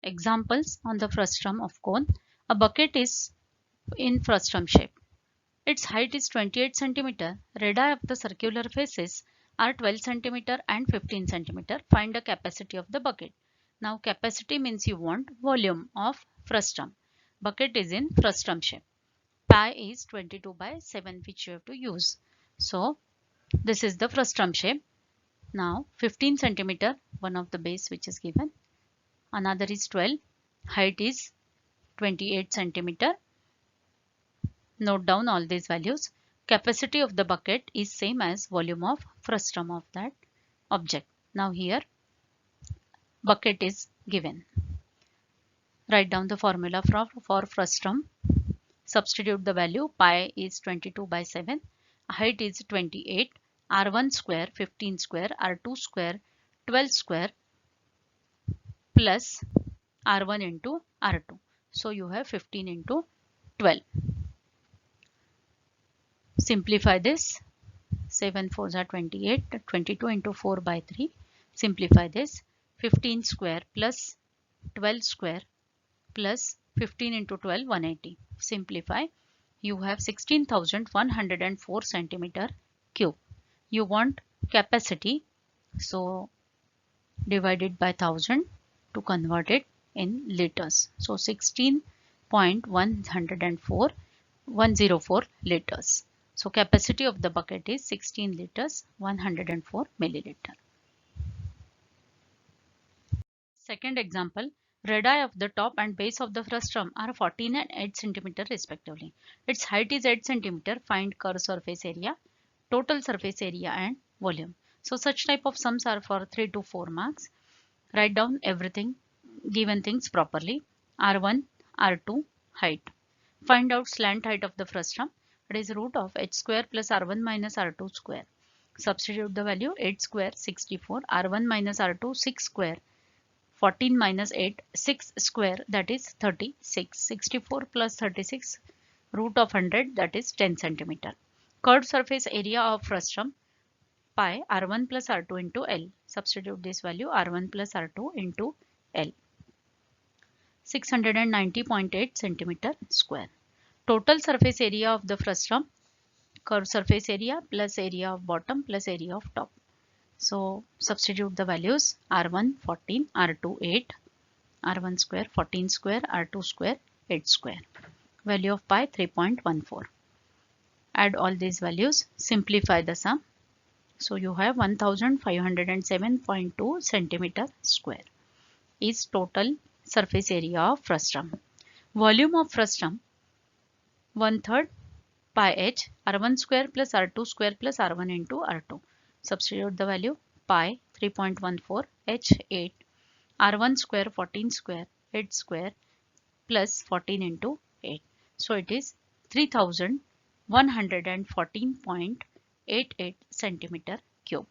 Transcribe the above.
Examples on the frustum of cone. A bucket is in frustum shape. Its height is 28 cm. Radii of the circular faces are 12 cm and 15 cm. Find the capacity of the bucket. Now capacity means you want volume of frustum. Bucket is in frustum shape. Pi is 22 by 7 which you have to use. So this is the frustum shape. Now 15 cm, one of the base which is given. Another is 12. Height is 28 cm. Note down all these values. Capacity of the bucket is same as volume of frustum of that object. Now here bucket is given. Write down the formula for frustum. Substitute the value. Pi is 22 by 7. Height is 28. R1 square 15 square R2 square 12 square plus R1 into R2. So you have 15 into 12. Simplify this. 7 4s are 28. 22 into 4 by 3. Simplify this. 15 square plus 12 square plus 15 into 12 180. Simplify. You have 16,104 centimeter cube. You want capacity, so divided by 1000 to convert it in liters. So 16.104 liters. So capacity of the bucket is 16 liters 104 milliliter. Second example, radii of the top and base of the frustum are 14 and 8 cm respectively. Its height is 8 cm. Find curved surface area, total surface area and volume. So such type of sums are for 3 to 4 marks. Write down everything, given things properly. R1, R2, height. Find out slant height of the frustum. It is root of h square plus R1 minus R2 square. Substitute the value. 8 square 64, R1 minus R2 6 square, 14 minus 8 6 square, that is 36. 64 plus 36 root of 100, that is 10 cm. Curved surface area of frustum. Pi R1 plus R2 into L. Substitute this value. R1 plus R2 into L. 690.8 centimeter square. Total surface area of the frustum. Curved surface area plus area of bottom plus area of top. So substitute the values. R1 14, R2 8, R1 square 14 square, R2 square 8 square. Value of pi 3.14. Add all these values. Simplify the sum. So you have 1507.2 centimeter square is total surface area of frustum. Volume of frustum 1/3 pi h R1 square plus R2 square plus R1 into R2. Substitute the value. Pi 3.14 h 8, R1 square 14 square 8 square plus 14 into 8. So it is 3114.88 centimeter cube.